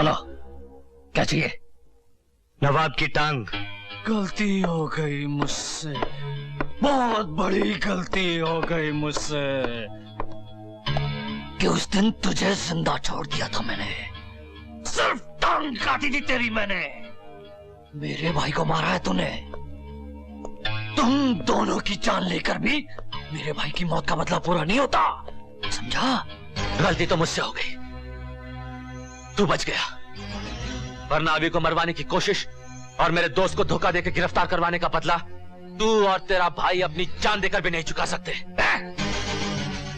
बोलो, क्या चाहिए? नवाब की टांग। गलती हो गई मुझसे, बहुत बड़ी गलती हो गई मुझसे कि उस दिन तुझे जिंदा छोड़ दिया था मैंने। सिर्फ टांग काटी थी तेरी मैंने। मेरे भाई को मारा है तूने। तुम दोनों की जान लेकर भी मेरे भाई की मौत का बदला पूरा नहीं होता, समझा? गलती तो मुझसे हो गई, तू बच गया, वरना अभी को मरवाने की कोशिश और मेरे दोस्त को धोखा देकर गिरफ्तार करवाने का बदला तू और तेरा भाई अपनी जान देकर भी नहीं चुका सकते।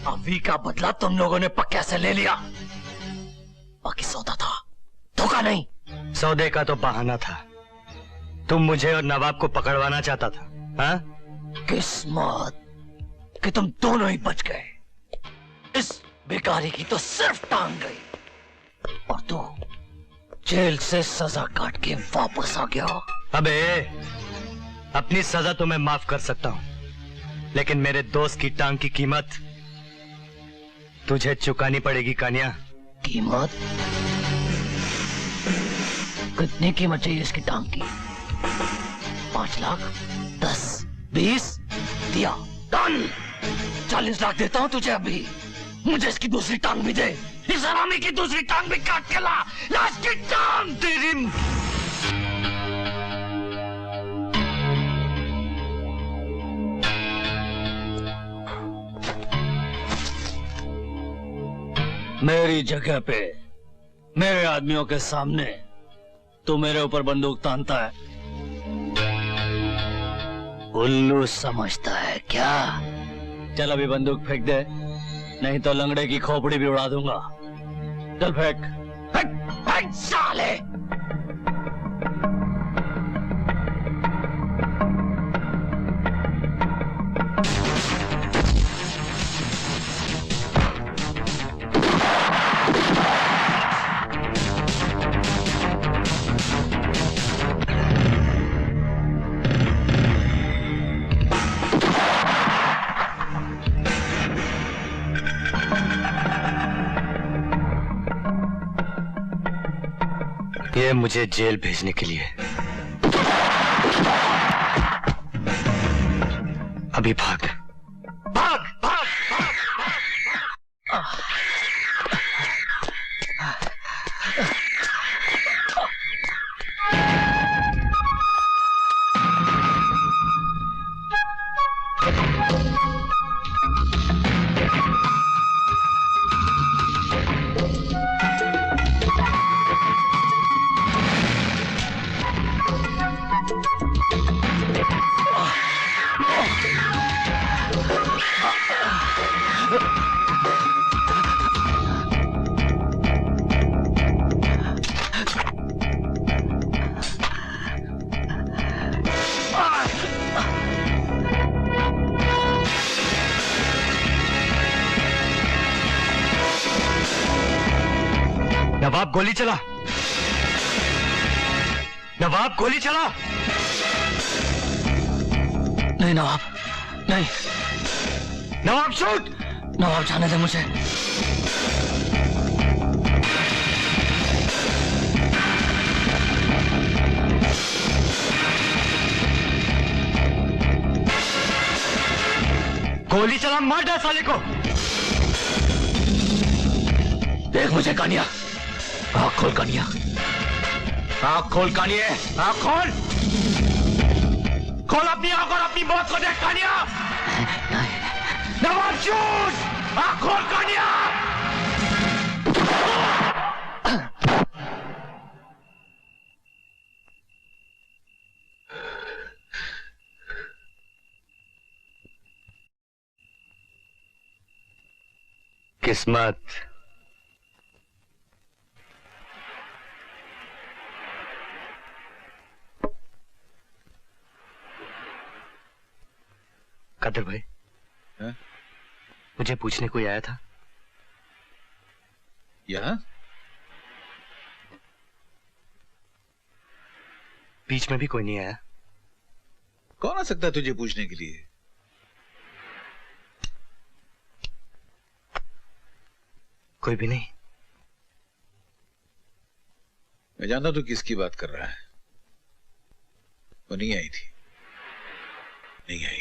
अभी का बदला तुम लोगों ने पक्के से ले लिया, बाकी सौदा था, धोखा नहीं। सौदे का तो बहाना था, तुम मुझे और नवाब को पकड़वाना चाहता था। हाँ? किस्मत कि तुम दोनों ही बच गए। इस बेकारी की तो सिर्फ टांग गई और तू जेल से सजा काट के वापस आ गया। अबे, अपनी सजा तो मैं माफ कर सकता हूं, लेकिन मेरे दोस्त की टांग की कीमत तुझे चुकानी पड़ेगी कान्या। कीमत? कितनी कीमत चाहिए इसकी टांग की? 5 लाख, 10, 20? दिया, डन। 40 लाख देता हूं तुझे अभी। मुझे इसकी दूसरी टांग भी दे, इस हरामी की दूसरी टांग भी काट के ला। लाश की टांग तेरी। मेरी जगह पे मेरे आदमियों के सामने तू मेरे ऊपर बंदूक तानता है, उल्लू समझता है क्या? चल अभी बंदूक फेंक दे, नहीं तो लंगड़े की खोपड़ी भी उड़ा दूंगा। चल फेंक। फेंक, फेंक साले। ये मुझे जेल भेजने के लिए। अभी भाग, भाग, भाग, भाग, भाग। नवाब गोली चला, नवाब गोली चला। नहीं नवाब, नहीं। नवाब शूट। नवाब जाने दे मुझे। गोली चला, मार डाल साले को। देख मुझे कानिया, आँख खोल कानिया, आँख खोल कानिया, आँख खोल, खोल अपनी आँख और अपनी मौत को देख कानिया। नवाब शूट, आँख खोल कानिया। किस्मत। कादर भाई, मुझे पूछने कोई आया था? यहाँ? बीच में भी कोई नहीं आया। कौन आ सकता है तुझे पूछने के लिए? कोई भी नहीं। मैं जानता हूं तू किसकी बात कर रहा है। वो नहीं आई थी, नहीं आई।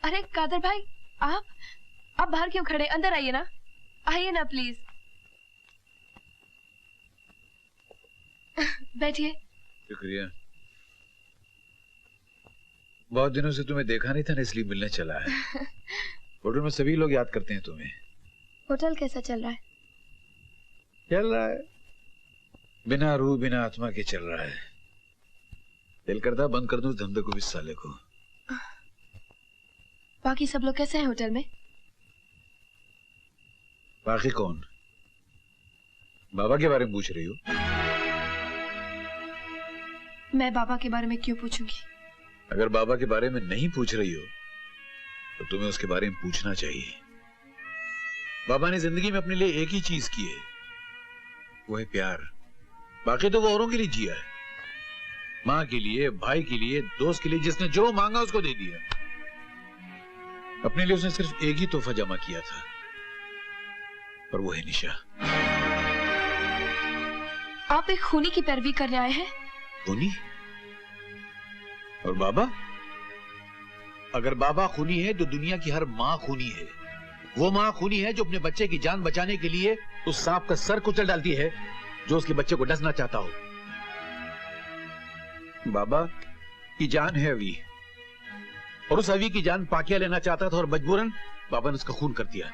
अरे कादर भाई, आप बाहर क्यों खड़े? अंदर आइए ना, आइए ना प्लीज। बैठिए। शुक्रिया। बहुत दिनों से तुम्हें देखा नहीं था ना, इसलिए मिलने चला है। होटल में सभी लोग याद करते हैं तुम्हें। होटल कैसा चल रहा है? चल रहा है, बिना रूह बिना आत्मा के चल रहा है। दिल करता बंद कर दूं धंधे को भी साले को। बाकी सब लोग कैसे हैं होटल में? बाकी कौन? बाबा के बारे में पूछ रही हो? मैं बाबा के बारे में क्यों पूछूंगी? अगर बाबा के बारे में नहीं पूछ रही हो तो तुम्हें उसके बारे में पूछना चाहिए। बाबा ने जिंदगी में अपने लिए एक ही चीज की है, वो है प्यार। बाकी तो वो औरों के लिए जिया है, माँ के लिए, भाई के लिए, दोस्त के लिए, जिसने जो मांगा उसको दे दिया। अपने लिए उसने सिर्फ एक ही तोहफा जमा किया था, और वो है निशा। आप एक खूनी की पैरवी करने आए हैं? खूनी? और बाबा? अगर बाबा खूनी है तो दुनिया की हर माँ खूनी है। वो माँ खूनी है जो अपने बच्चे की जान बचाने के लिए उस सांप का सर कुचल डालती है जो उसके बच्चे को डसना चाहता हो। बाबा की जान है अवी, और उस अवी की जान पाकिया लेना चाहता था, और मजबूरन बाबा ने उसका खून कर दिया।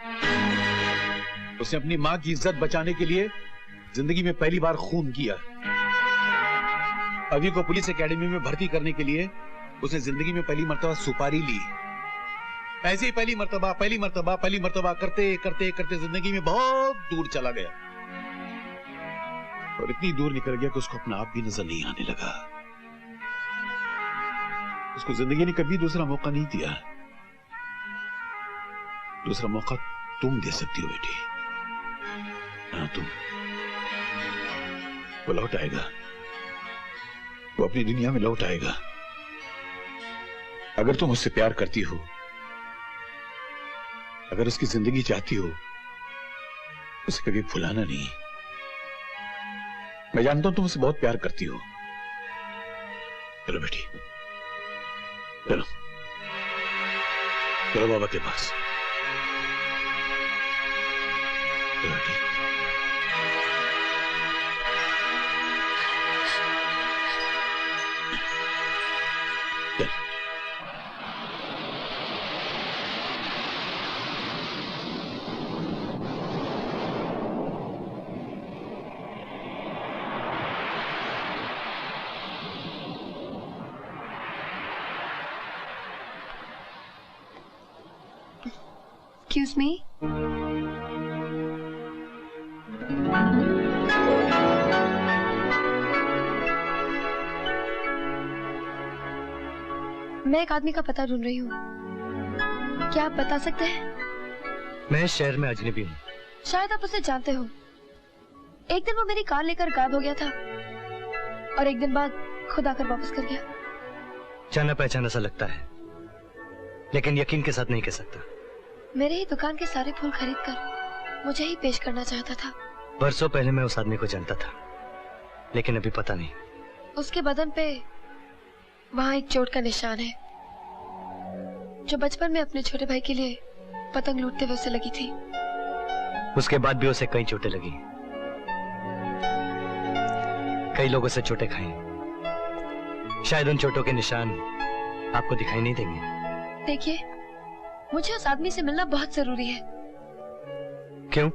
उसने अपनी माँ की इज्जत बचाने के लिए जिंदगी में पहली बार खून किया। अवी को पुलिस एकेडमी में भर्ती करने के लिए उसने जिंदगी में पहली मर्तबा सुपारी ली। ऐसे ही पहली मर्तबा करते करते करते जिंदगी में बहुत दूर चला गया, और इतनी दूर निकल गया कि उसको अपना आप भी नजर नहीं आने लगा। उसको जिंदगी ने कभी दूसरा मौका नहीं दिया। दूसरा मौका तुम दे सकती हो बेटी। हाँ, तुम। वो लौट आएगा, वो अपनी दुनिया में लौट आएगा। अगर तुम उससे प्यार करती हो, अगर उसकी जिंदगी चाहती हो, उसे कभी भुलाना नहीं। मैं जानता हूं तुम उससे बहुत प्यार करती हो। चलो बेटी, चलो चलो बाबा के पास। चलो बेटी। Excuse me? मैं एक आदमी का पता ढूंढ रही हूँ, क्या आप बता सकते हैं? मैं इस शहर में अजनबी हूँ। शायद आप उसे जानते हो। एक दिन वो मेरी कार लेकर गायब हो गया था, और एक दिन बाद खुद आकर वापस कर गया। जाना पहचाना सा लगता है, लेकिन यकीन के साथ नहीं कह सकता। मेरे ही दुकान के सारे फूल खरीद कर मुझे ही पेश करना चाहता था। बरसों पहले मैं उस आदमी को जानता था, लेकिन अभी पता नहीं। उसके बदन पे वहाँ एक चोट का निशान है, जो बचपन में अपने छोटे भाई के लिए पतंग लूटते हुए उसे लगी थी। उसके बाद भी उसे कई चोटें लगी, कई लोगों से चोटें खाई। शायद उन चोटों के निशान आपको दिखाई नहीं देंगे। देखिए, मुझे उस आदमी से मिलना बहुत जरूरी है। क्यों?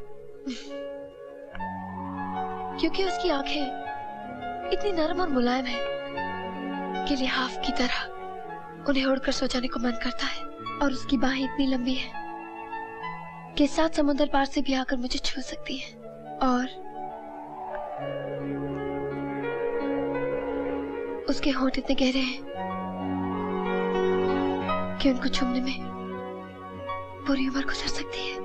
क्योंकि उसकी आंखें इतनी नरम और मुलायम है कि लिहाफ की तरह उन्हें ओढ़कर सो जाने को मन करता है, और उसकी बाहें इतनी लंबी हैं कि 7 समुद्र पार से भी आकर मुझे छू सकती है। और उसके होंठ इतने गहरे हैं कि उनको छूने में पूरी उम्र गुजर सकती है।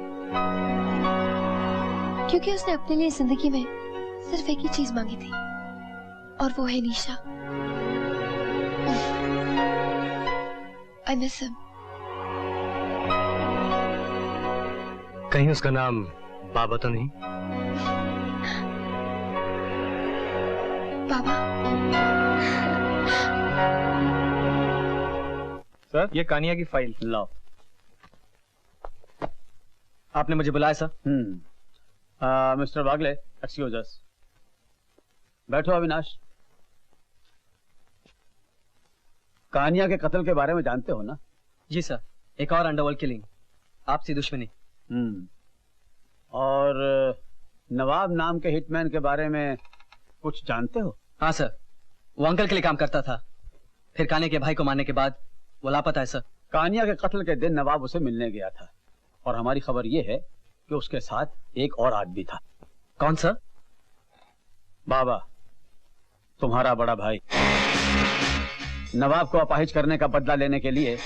क्योंकि उसने अपने लिए जिंदगी में सिर्फ एक ही चीज मांगी थी, और वो है निशा। I miss him. कहीं उसका नाम बाबा तो नहीं? बाबा। सर, ये कानिया की फाइल लाओ। आपने मुझे बुलाया सर? मिस्टर बागले, एक्सक्यूज अस। बैठो अविनाश। कानिया के कत्ल के बारे में जानते हो ना? जी सर, एक और अंडरवर्ल्ड किलिंग, आपसी दुश्मनी। और नवाब नाम के हिटमैन के बारे में कुछ जानते हो? हाँ सर, वो अंकल के लिए काम करता था, फिर कानिया के भाई को मारने के बाद वो लापता है सर। कानिया के कत्ल के दिन नवाब उसे मिलने गया था और हमारी खबर यह है कि उसके साथ एक और आदमी था। कौन सर? बाबा, तुम्हारा बड़ा भाई। नवाब को अपाहिज करने का बदला लेने के लिए